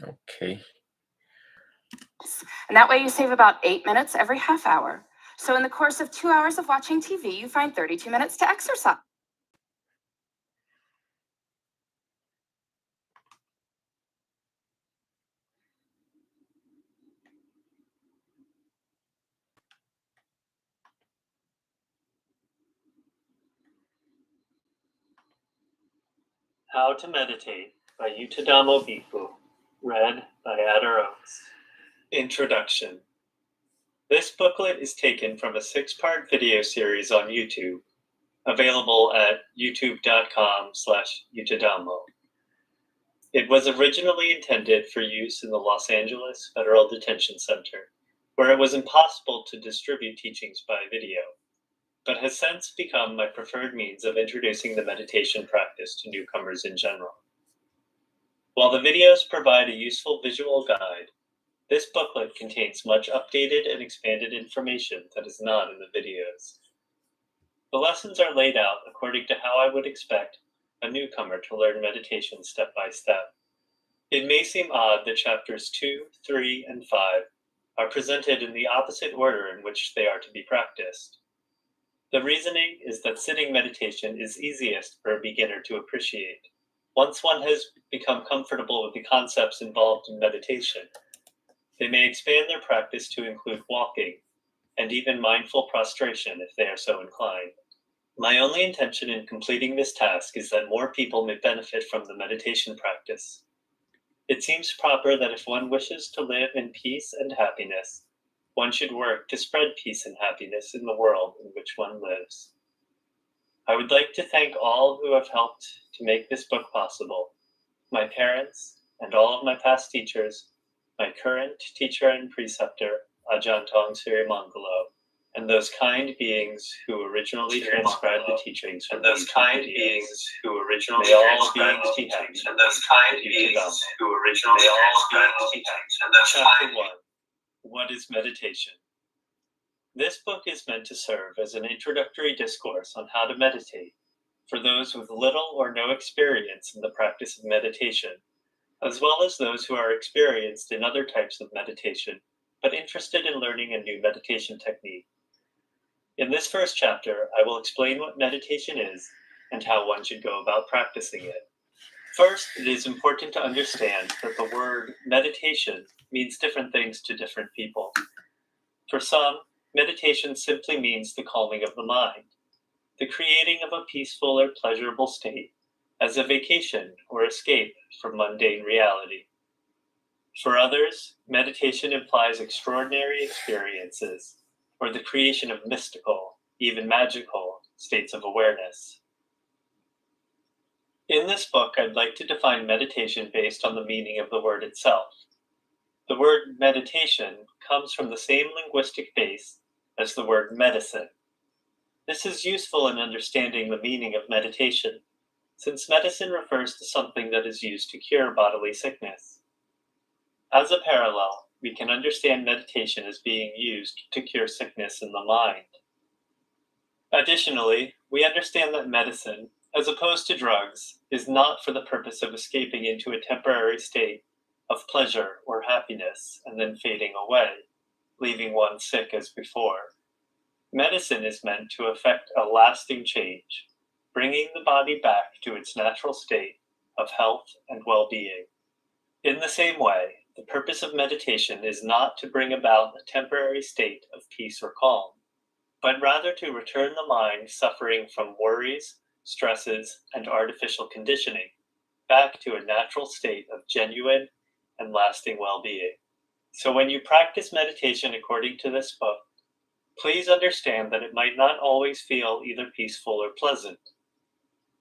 Okay. And that way you save about 8 minutes every half hour. So in the course of 2 hours of watching TV, you find 32 minutes to exercise. How to Meditate by Yutadamo Bhikkhu, read by Adder Oaks. Introduction. This booklet is taken from a 6-part video series on YouTube, available at youtube.com/Yutadamo. It was originally intended for use in the Los Angeles Federal Detention Center, where it was impossible to distribute teachings by video, but has since become my preferred means of introducing the meditation practice to newcomers in general. While the videos provide a useful visual guide, this booklet contains much updated and expanded information that is not in the videos. The lessons are laid out according to how I would expect a newcomer to learn meditation step by step. It may seem odd that chapters 2, 3, and 5 are presented in the opposite order in which they are to be practiced. The reasoning is that sitting meditation is easiest for a beginner to appreciate. Once one has become comfortable with the concepts involved in meditation, they may expand their practice to include walking and even mindful prostration if they are so inclined. My only intention in completing this task is that more people may benefit from the meditation practice. It seems proper that if one wishes to live in peace and happiness, one should work to spread peace and happiness in the world in which one lives. I would like to thank all who have helped to make this book possible: my parents and all of my past teachers, my current teacher and preceptor, Ajahn Tong Sirimangalo, and those kind beings who originally transcribed the teachings from these kind beings who originally transcribed the teachings and those kind beings who originally transcribed the teachings and those Chapter 1. What is meditation? This book is meant to serve as an introductory discourse on how to meditate for those with little or no experience in the practice of meditation, as well as those who are experienced in other types of meditation but interested in learning a new meditation technique. In this first chapter, I will explain what meditation is and how one should go about practicing it. First, it is important to understand that the word meditation means different things to different people. For some, meditation simply means the calming of the mind, the creating of a peaceful or pleasurable state as a vacation or escape from mundane reality. For others, meditation implies extraordinary experiences or the creation of mystical, even magical, states of awareness. In this book, I'd like to define meditation based on the meaning of the word itself. The word meditation comes from the same linguistic base as the word medicine. This is useful in understanding the meaning of meditation, since medicine refers to something that is used to cure bodily sickness. As a parallel, we can understand meditation as being used to cure sickness in the mind. Additionally, we understand that medicine, as opposed to drugs, is not for the purpose of escaping into a temporary state of pleasure or happiness and then fading away, leaving one sick as before. Medicine is meant to effect a lasting change, bringing the body back to its natural state of health and well-being. In the same way, the purpose of meditation is not to bring about a temporary state of peace or calm, but rather to return the mind suffering from worries, stresses, and artificial conditioning back to a natural state of genuine and lasting well-being. So when you practice meditation according to this book, please understand that it might not always feel either peaceful or pleasant.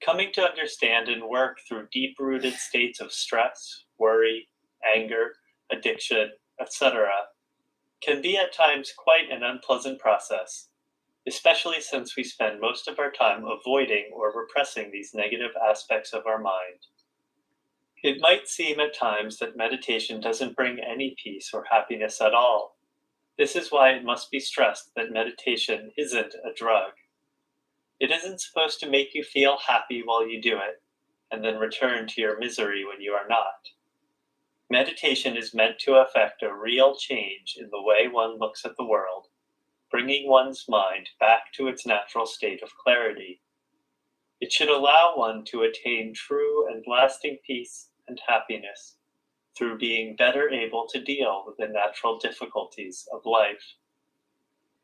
Coming to understand and work through deep-rooted states of stress, worry, anger, addiction, etc., can be at times quite an unpleasant process, especially since we spend most of our time avoiding or repressing these negative aspects of our mind. It might seem at times that meditation doesn't bring any peace or happiness at all. This is why it must be stressed that meditation isn't a drug. It isn't supposed to make you feel happy while you do it, and then return to your misery when you are not. Meditation is meant to affect a real change in the way one looks at the world, bringing one's mind back to its natural state of clarity. It should allow one to attain true and lasting peace and happiness through being better able to deal with the natural difficulties of life.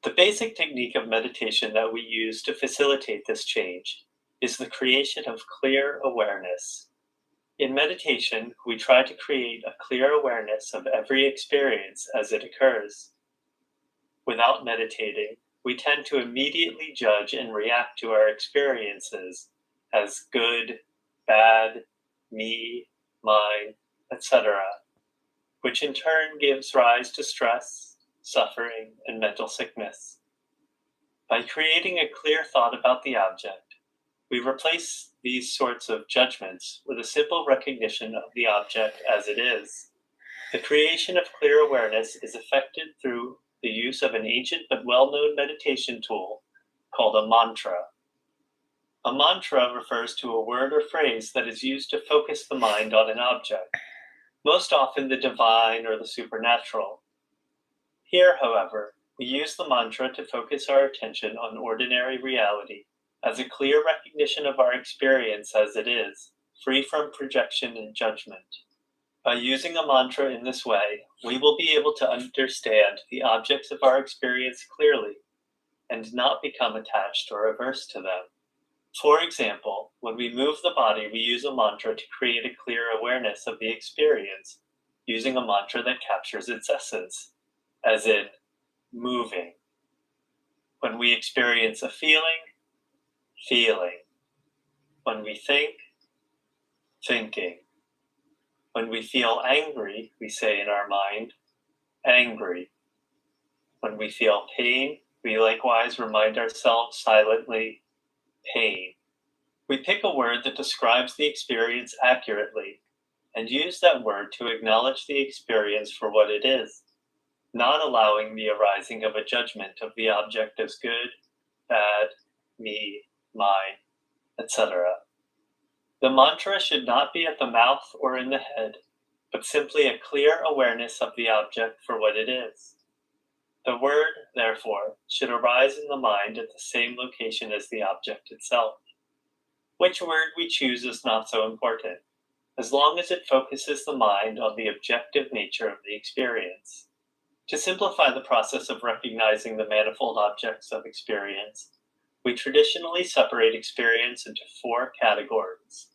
The basic technique of meditation that we use to facilitate this change is the creation of clear awareness. In meditation, we try to create a clear awareness of every experience as it occurs. Without meditating, we tend to immediately judge and react to our experiences as good, bad, me, mine, etc., which in turn gives rise to stress, suffering, and mental sickness. By creating a clear thought about the object, we replace these sorts of judgments with a simple recognition of the object as it is. The creation of clear awareness is effected through the use of an ancient but well-known meditation tool called a mantra. A mantra refers to a word or phrase that is used to focus the mind on an object, most often the divine or the supernatural. Here, however, we use the mantra to focus our attention on ordinary reality as a clear recognition of our experience as it is, free from projection and judgment. By using a mantra in this way, we will be able to understand the objects of our experience clearly and not become attached or averse to them. For example, when we move the body, we use a mantra to create a clear awareness of the experience, using a mantra that captures its essence, as in moving. When we experience a feeling, feeling. When we think, thinking. When we feel angry, we say in our mind, angry. When we feel pain, we likewise remind ourselves silently, pain. We pick a word that describes the experience accurately and use that word to acknowledge the experience for what it is, not allowing the arising of a judgment of the object as good, bad, me, mine, etc. The mantra should not be at the mouth or in the head, but simply a clear awareness of the object for what it is. The word, therefore, should arise in the mind at the same location as the object itself. Which word we choose is not so important, as long as it focuses the mind on the objective nature of the experience. To simplify the process of recognizing the manifold objects of experience, we traditionally separate experience into 4 categories.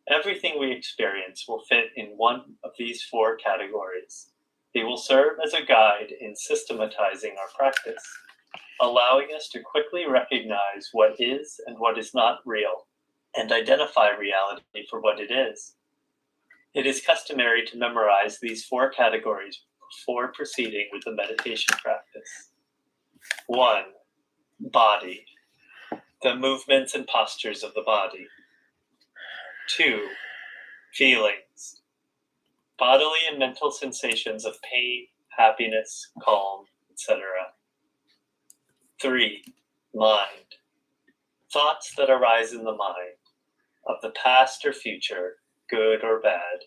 Everything we experience will fit in one of these 4 categories. They will serve as a guide in systematizing our practice, allowing us to quickly recognize what is and what is not real, and identify reality for what it is. It is customary to memorize these 4 categories before proceeding with the meditation practice. 1. Body. The movements and postures of the body. 2. Feelings. Bodily and mental sensations of pain, happiness, calm, etc. 3. Mind. Thoughts that arise in the mind, of the past or future, good or bad.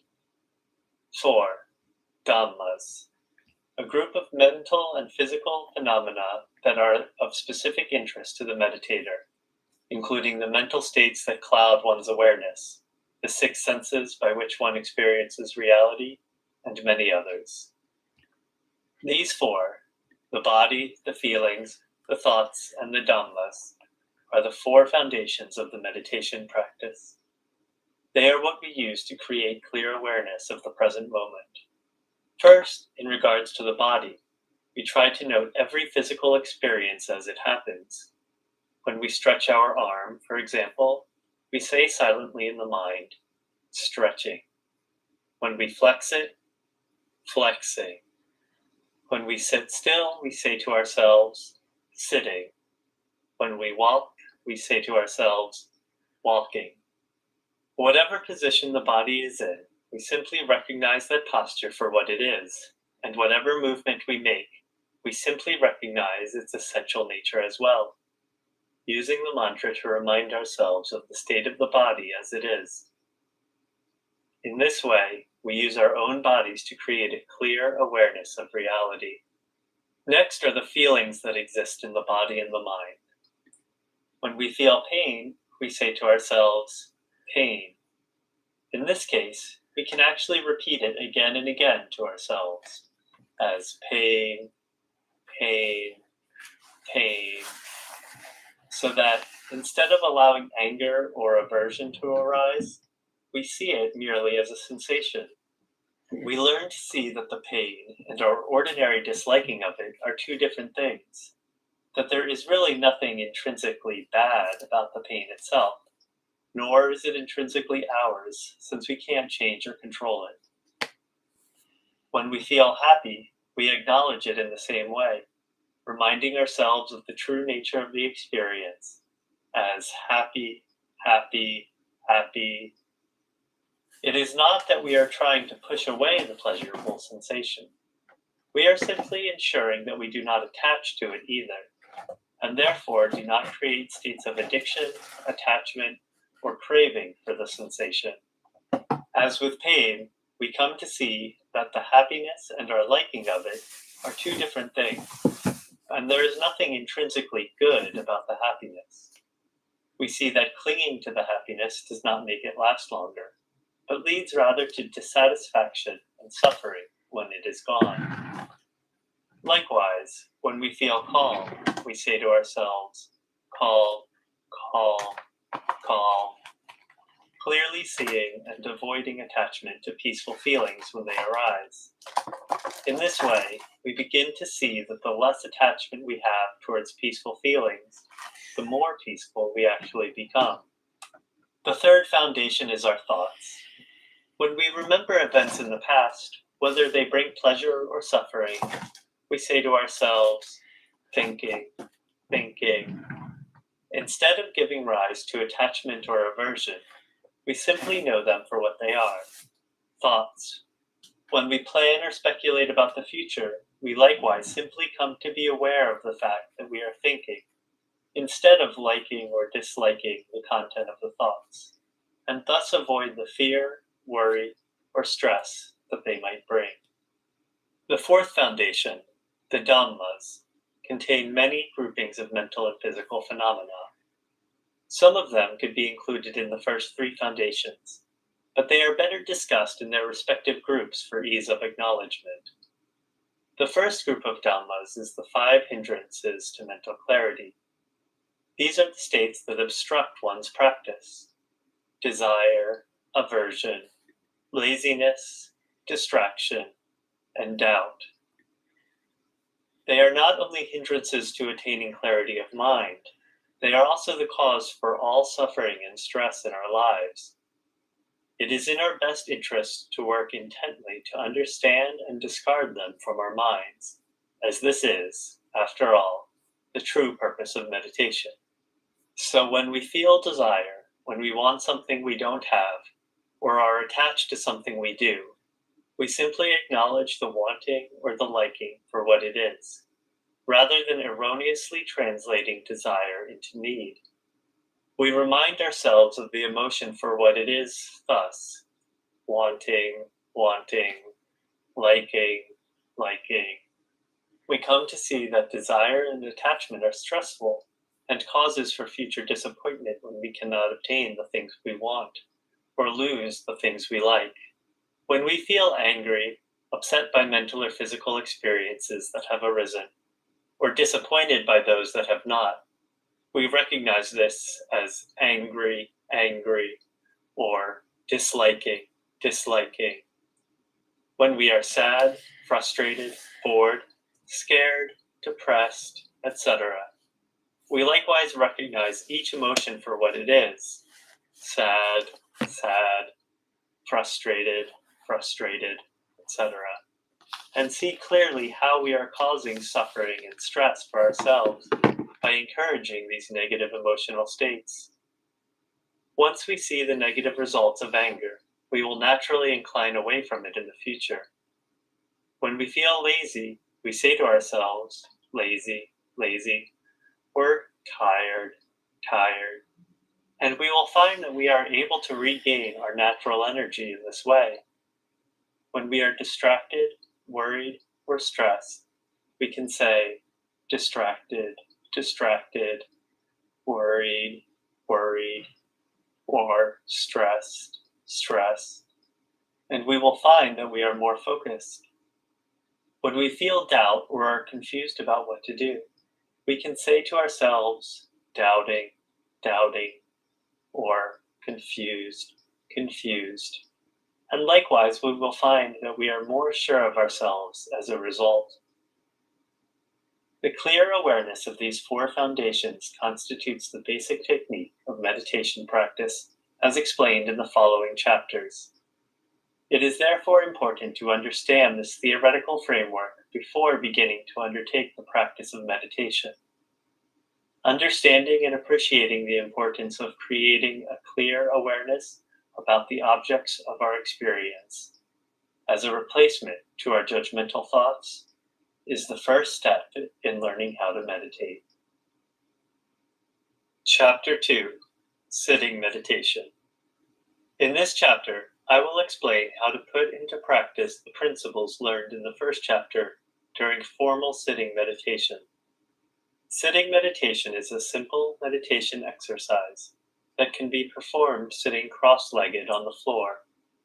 4. Dhammas. A group of mental and physical phenomena that are of specific interest to the meditator, including the mental states that cloud one's awareness, the 6 senses by which one experiences reality, and many others. These 4, the body, the feelings, the thoughts, and the Dhammas, are the 4 foundations of the meditation practice. They are what we use to create clear awareness of the present moment. First, in regards to the body, we try to note every physical experience as it happens. When we stretch our arm, for example, we say silently in the mind, stretching. When we flex it, flexing. When we sit still, we say to ourselves, sitting. When we walk, we say to ourselves, walking. Whatever position the body is in, we simply recognize that posture for what it is, and whatever movement we make, we simply recognize its essential nature as well, using the mantra to remind ourselves of the state of the body as it is. In this way, we use our own bodies to create a clear awareness of reality. Next are the feelings that exist in the body and the mind. When we feel pain, we say to ourselves, pain. In this case, we can actually repeat it again and again to ourselves as pain, pain, pain, so that instead of allowing anger or aversion to arise, we see it merely as a sensation. We learn to see that the pain and our ordinary disliking of it are two different things, that there is really nothing intrinsically bad about the pain itself, nor is it intrinsically ours, since we can't change or control it. When we feel happy, we acknowledge it in the same way, reminding ourselves of the true nature of the experience as happy, happy, happy. It is not that we are trying to push away the pleasurable sensation. We are simply ensuring that we do not attach to it either, and therefore do not create states of addiction, attachment, or craving for the sensation. As with pain, we come to see that the happiness and our liking of it are two different things, and there is nothing intrinsically good about the happiness. We see that clinging to the happiness does not make it last longer, but leads rather to dissatisfaction and suffering when it is gone. Likewise, when we feel calm, we say to ourselves, calm, calm, calm, clearly seeing and avoiding attachment to peaceful feelings when they arise. In this way, we begin to see that the less attachment we have towards peaceful feelings, the more peaceful we actually become. The third foundation is our thoughts. When we remember events in the past, whether they bring pleasure or suffering, we say to ourselves, thinking, thinking. Instead of giving rise to attachment or aversion, we simply know them for what they are, thoughts. When we plan or speculate about the future, we likewise simply come to be aware of the fact that we are thinking, instead of liking or disliking the content of the thoughts, and thus avoid the fear, worry, or stress that they might bring. The fourth foundation, the Dhammas, contain many groupings of mental and physical phenomena. Some of them could be included in the first three foundations, but they are better discussed in their respective groups for ease of acknowledgement. The first group of Dhammas is the 5 hindrances to mental clarity. These are the states that obstruct one's practice: desire, aversion, laziness, distraction, and doubt. They are not only hindrances to attaining clarity of mind, they are also the cause for all suffering and stress in our lives. It is in our best interest to work intently to understand and discard them from our minds, as this is, after all, the true purpose of meditation. So when we feel desire, when we want something we don't have, or are attached to something we do, we simply acknowledge the wanting or the liking for what it is, rather than erroneously translating desire into need. We remind ourselves of the emotion for what it is, thus, wanting, wanting, liking, liking. We come to see that desire and attachment are stressful and causes for future disappointment when we cannot obtain the things we want, or lose the things we like. When we feel angry, upset by mental or physical experiences that have arisen, or disappointed by those that have not, we recognize this as angry, angry, or disliking, disliking. When we are sad, frustrated, bored, scared, depressed, etc., we likewise recognize each emotion for what it is: sad, sad, frustrated, frustrated, etc., and see clearly how we are causing suffering and stress for ourselves by encouraging these negative emotional states. Once we see the negative results of anger, we will naturally incline away from it in the future. When we feel lazy, we say to ourselves, lazy, lazy, or tired, tired, and we will find that we are able to regain our natural energy in this way. When we are distracted, worried, or stressed, we can say distracted, distracted, worried, worried, or stressed, stressed, and we will find that we are more focused. When we feel doubt or are confused about what to do, we can say to ourselves, doubting, doubting, or confused, confused. And likewise, we will find that we are more sure of ourselves as a result. The clear awareness of these four foundations constitutes the basic technique of meditation practice, as explained in the following chapters. It is therefore important to understand this theoretical framework before beginning to undertake the practice of meditation. Understanding and appreciating the importance of creating a clear awareness about the objects of our experience as a replacement to our judgmental thoughts is the first step in learning how to meditate. Chapter 2, Sitting Meditation. In this chapter, I will explain how to put into practice the principles learned in the first chapter during formal sitting meditation. Sitting meditation is a simple meditation exercise that can be performed sitting cross-legged on the floor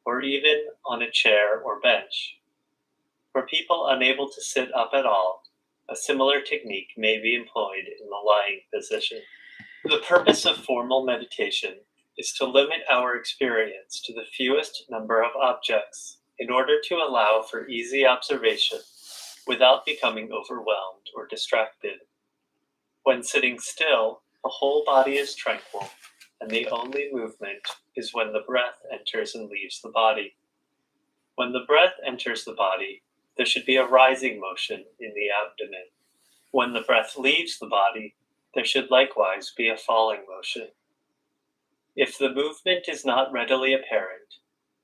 or even on a chair or bench. For people unable to sit up at all, a similar technique may be employed in the lying position. The purpose of formal meditation is to limit our experience to the fewest number of objects in order to allow for easy observation without becoming overwhelmed or distracted. When sitting still, the whole body is tranquil, and the only movement is when the breath enters and leaves the body. When the breath enters the body, there should be a rising motion in the abdomen. When the breath leaves the body, there should likewise be a falling motion. If the movement is not readily apparent,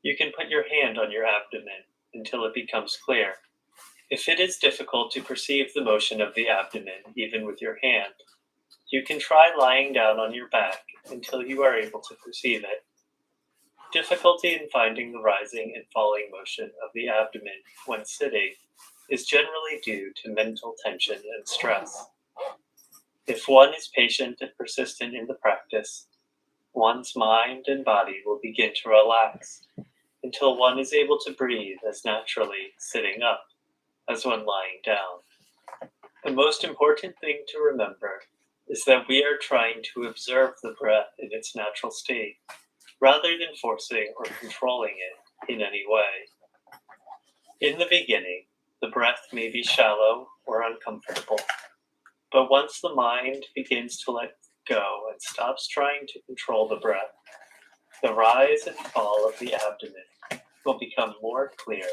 you can put your hand on your abdomen until it becomes clear. If it is difficult to perceive the motion of the abdomen, even with your hand, you can try lying down on your back until you are able to perceive it. Difficulty in finding the rising and falling motion of the abdomen when sitting is generally due to mental tension and stress. If one is patient and persistent in the practice, one's mind and body will begin to relax until one is able to breathe as naturally sitting up as when lying down. The most important thing to remember is that we are trying to observe the breath in its natural state, rather than forcing or controlling it in any way. In the beginning, the breath may be shallow or uncomfortable, but once the mind begins to let go and stops trying to control the breath, the rise and fall of the abdomen will become more clear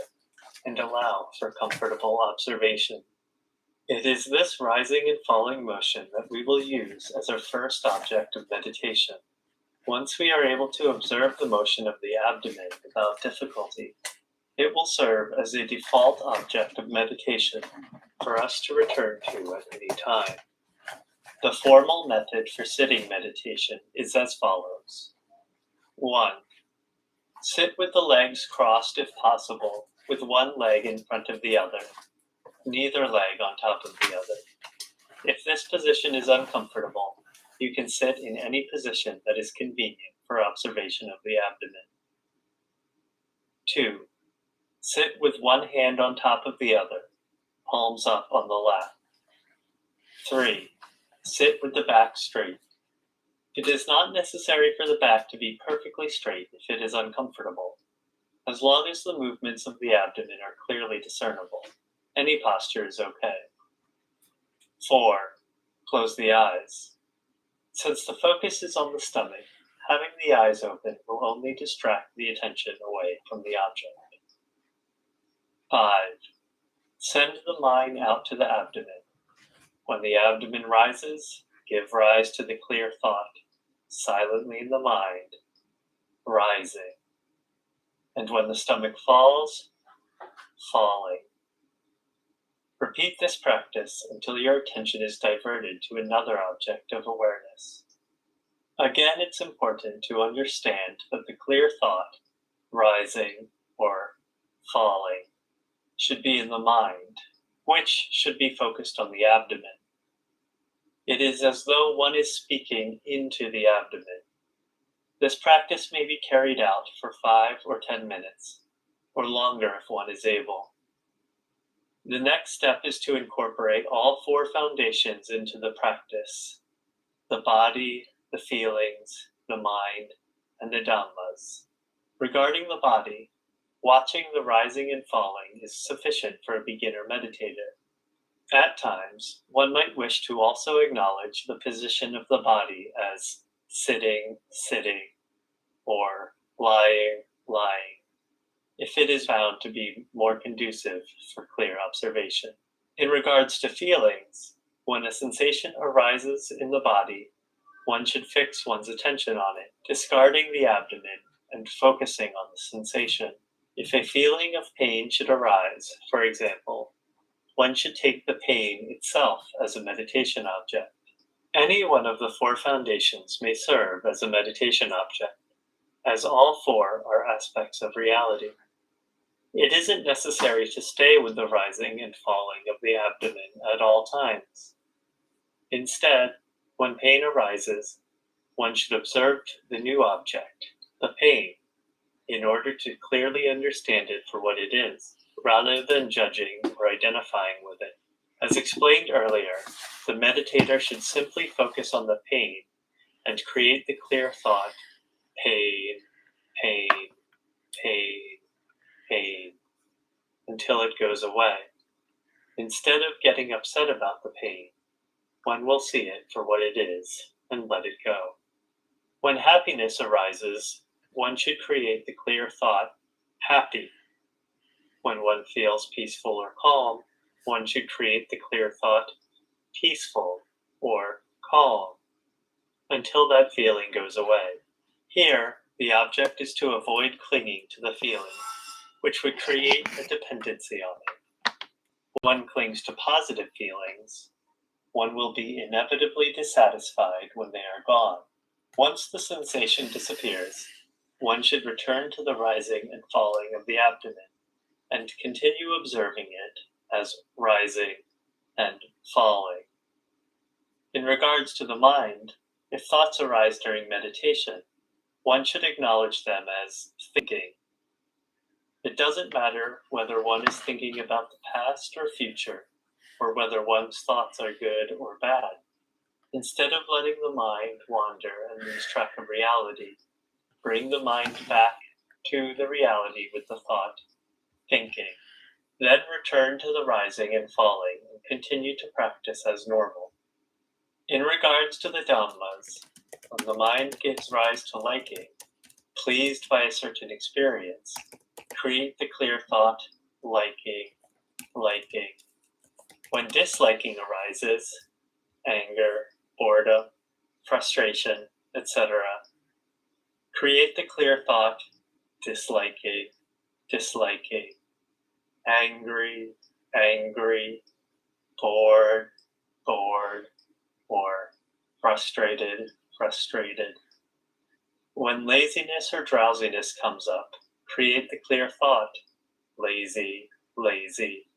and allow for comfortable observation. It is this rising and falling motion that we will use as our first object of meditation. Once we are able to observe the motion of the abdomen without difficulty, it will serve as a default object of meditation for us to return to at any time. The formal method for sitting meditation is as follows. 1. Sit with the legs crossed if possible, with one leg in front of the other, neither leg on top of the other. If this position is uncomfortable, you can sit in any position that is convenient for observation of the abdomen. 2. Sit with one hand on top of the other, palms up on the lap. 3. Sit with the back straight. It is not necessary for the back to be perfectly straight if it is uncomfortable. As long as the movements of the abdomen are clearly discernible, any posture is okay. 4. Close the eyes. Since the focus is on the stomach, having the eyes open will only distract the attention away from the object. 5. Send the mind out to the abdomen. When the abdomen rises, give rise to the clear thought, silently in the mind, rising. And when the stomach falls, falling. Repeat this practice until your attention is diverted to another object of awareness. Again, it's important to understand that the clear thought, rising, or falling should be in the mind, which should be focused on the abdomen. It is as though one is speaking into the abdomen. This practice may be carried out for 5 or 10 minutes, or longer if one is able. The next step is to incorporate all 4 foundations into the practice: the body, the feelings, the mind, and the Dhammas. Regarding the body, watching the rising and falling is sufficient for a beginner meditator. At times, one might wish to also acknowledge the position of the body as sitting, sitting, or lying, lying, if it is found to be more conducive for clear observation. In regards to feelings, when a sensation arises in the body, one should fix one's attention on it, discarding the abdomen and focusing on the sensation. If a feeling of pain should arise, for example, one should take the pain itself as a meditation object. Any one of the 4 foundations may serve as a meditation object, as all 4 are aspects of reality. It isn't necessary to stay with the rising and falling of the abdomen at all times. Instead, when pain arises, one should observe the new object, the pain, in order to clearly understand it for what it is, rather than judging or identifying with it. As explained earlier, the meditator should simply focus on the pain and create the clear thought, pain, pain, pain, pain, until it goes away. Instead of getting upset about the pain, one will see it for what it is and let it go. When happiness arises, one should create the clear thought, happy. When one feels peaceful or calm, one should create the clear thought, peaceful or calm, until that feeling goes away. Here, the object is to avoid clinging to the feeling, which would create a dependency on it. When one clings to positive feelings, one will be inevitably dissatisfied when they are gone. Once the sensation disappears, one should return to the rising and falling of the abdomen and continue observing it as rising and falling. In regards to the mind, if thoughts arise during meditation, one should acknowledge them as thinking. It doesn't matter whether one is thinking about the past or future, or whether one's thoughts are good or bad. Instead of letting the mind wander and lose track of reality, bring the mind back to the reality with the thought, thinking. Then return to the rising and falling and continue to practice as normal. In regards to the Dhammas, when the mind gives rise to liking, pleased by a certain experience, create the clear thought, liking, liking. When disliking arises, anger, boredom, frustration, etc., create the clear thought, disliking, disliking, angry, angry, bored, bored, or frustrated, frustrated. When laziness or drowsiness comes up, create the clear thought, lazy, lazy,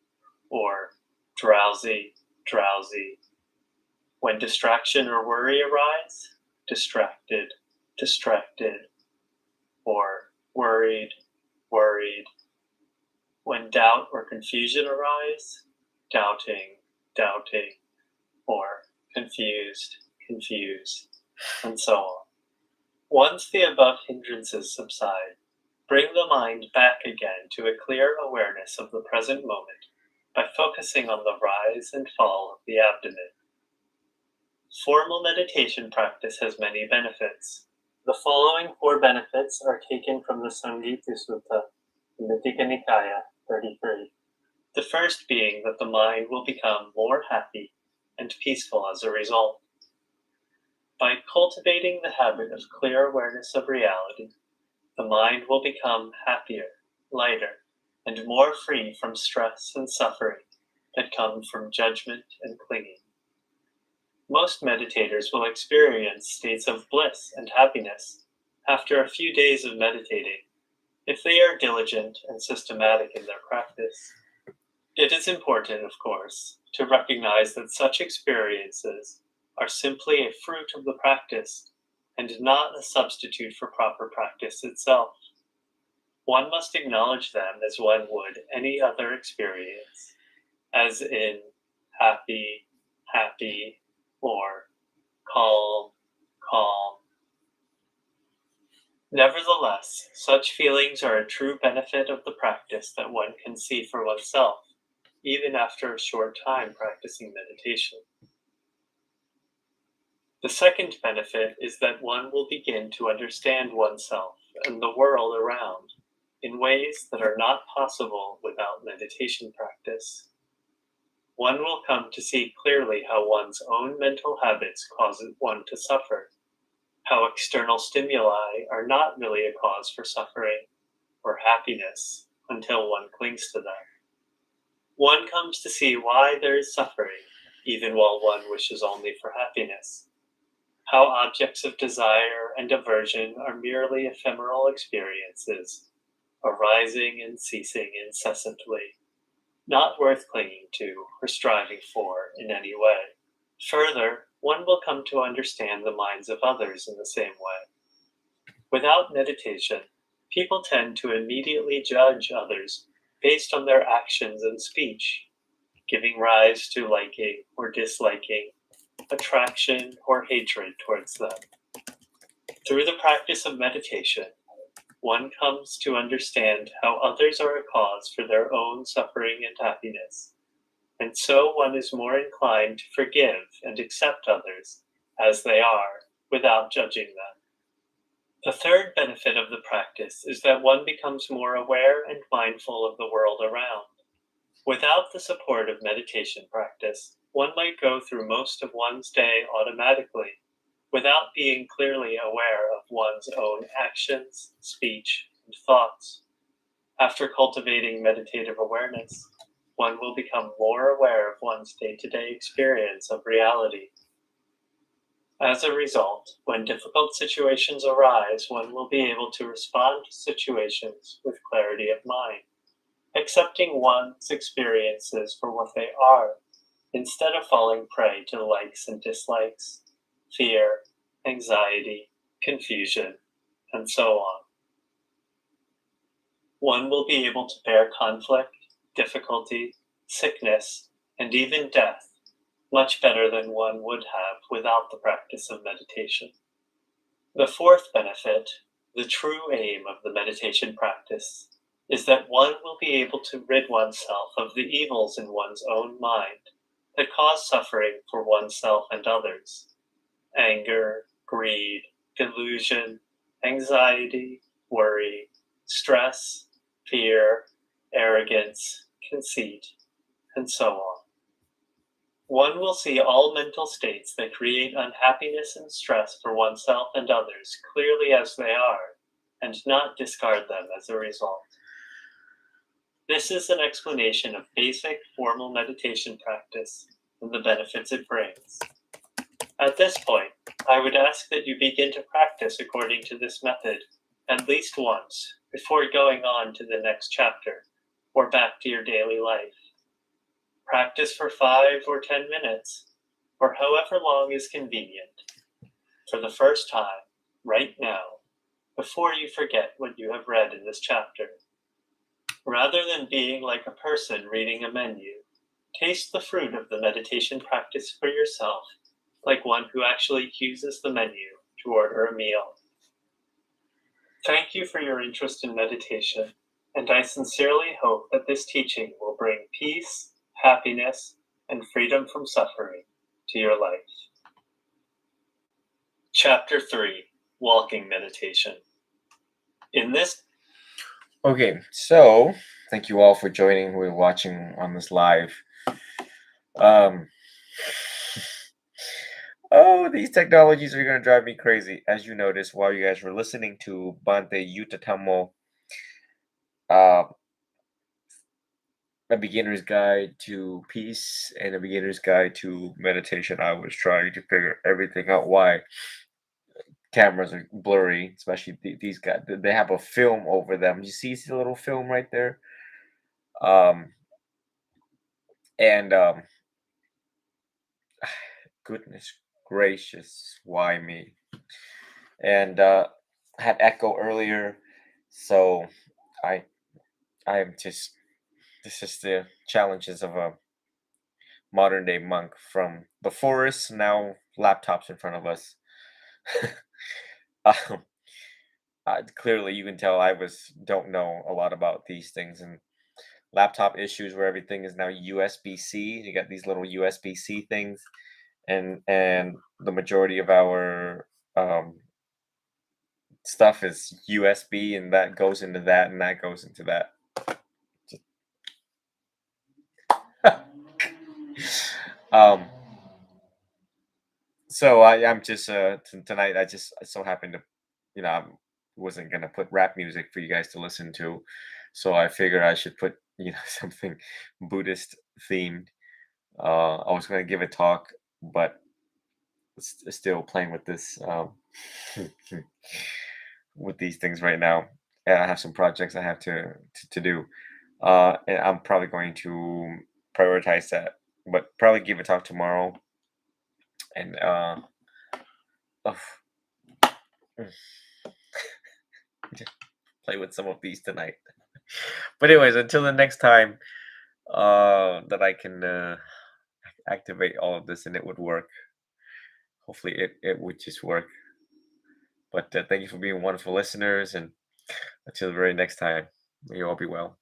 or drowsy, drowsy. When distraction or worry arise, distracted, distracted, or worried, worried. When doubt or confusion arise, doubting, doubting, or confused, confused, and so on. Once the above hindrances subside, bring the mind back again to a clear awareness of the present moment by focusing on the rise and fall of the abdomen. Formal meditation practice has many benefits. The following 4 benefits are taken from the Samgita Sutta in the Digha Nikaya 33. The first being that the mind will become more happy and peaceful as a result. By cultivating the habit of clear awareness of reality, the mind will become happier, lighter, and more free from stress and suffering that come from judgment and clinging. Most meditators will experience states of bliss and happiness after a few days of meditating, if they are diligent and systematic in their practice. It is important, of course, to recognize that such experiences are simply a fruit of the practice and not a substitute for proper practice itself. One must acknowledge them as one would any other experience, as in happy, happy, or calm, calm. Nevertheless, such feelings are a true benefit of the practice that one can see for oneself, even after a short time practicing meditation. The second benefit is that one will begin to understand oneself and the world around in ways that are not possible without meditation practice. One will come to see clearly how one's own mental habits cause one to suffer, how external stimuli are not really a cause for suffering or happiness until one clings to them. One comes to see why there is suffering, even while one wishes only for happiness, how objects of desire and aversion are merely ephemeral experiences, arising and ceasing incessantly, not worth clinging to or striving for in any way. Further, one will come to understand the minds of others in the same way. Without meditation, people tend to immediately judge others based on their actions and speech, giving rise to liking or disliking, attraction or hatred towards them. Through the practice of meditation, one comes to understand how others are a cause for their own suffering and happiness, and so one is more inclined to forgive and accept others as they are without judging them. The third benefit of the practice is that one becomes more aware and mindful of the world around. Without the support of meditation practice, one might go through most of one's day automatically, without being clearly aware of one's own actions, speech, and thoughts. After cultivating meditative awareness, one will become more aware of one's day-to-day experience of reality. As a result, when difficult situations arise, one will be able to respond to situations with clarity of mind, accepting one's experiences for what they are, instead of falling prey to likes and dislikes, fear, anxiety, confusion, and so on. One will be able to bear conflict, difficulty, sickness, and even death much better than one would have without the practice of meditation. The fourth benefit, the true aim of the meditation practice, is that one will be able to rid oneself of the evils in one's own mind that cause suffering for oneself and others: anger, greed, delusion, anxiety, worry, stress, fear, arrogance, conceit, and so on. One will see all mental states that create unhappiness and stress for oneself and others clearly as they are, and not discard them as a result. This is an explanation of basic formal meditation practice and the benefits it brings. At this point, I would ask that you begin to practice according to this method at least once before going on to the next chapter or back to your daily life. Practice for 5 or 10 minutes, or however long is convenient, for the first time, right now, before you forget what you have read in this chapter. Rather than being like a person reading a menu, taste the fruit of the meditation practice for yourself, like one who actually uses the menu to order a meal. Thank you for your interest in meditation, and I sincerely hope that this teaching will bring peace, happiness, and freedom from suffering to your life. Chapter 3, Walking Meditation. In this... Okay, so thank you all for joining. We're watching on this live. Oh, these technologies are going to drive me crazy. As you noticed while you guys were listening to Bhante Yutatamo, A Beginner's Guide to Peace and A Beginner's Guide to Meditation, I was trying to figure everything out. Why cameras are blurry, especially these guys. They have a film over them. You see the little film right there? Um, and goodness gracious, why me? And had echo earlier, so I I'm just this is the challenges of a modern day monk from the forest, now laptops in front of us. um, clearly, you can tell I don't know a lot about these things and laptop issues where everything is now USB-C. You got these little USB-C things, and the majority of our stuff is USB, and that goes into that, and that goes into that. um, so I'm just tonight. I just so happened to, I wasn't gonna put rap music for you guys to listen to, so I figured I should put something Buddhist themed. I was gonna give a talk, but still playing with this with these things right now. And I have some projects I have to do, and I'm probably going to prioritize that, but probably give a talk tomorrow. And oh, mm, play with some of these tonight. But anyways, until the next time that I can activate all of this and it would work. Hopefully it would just work. But thank you for being wonderful listeners, and until the very next time, may you all be well.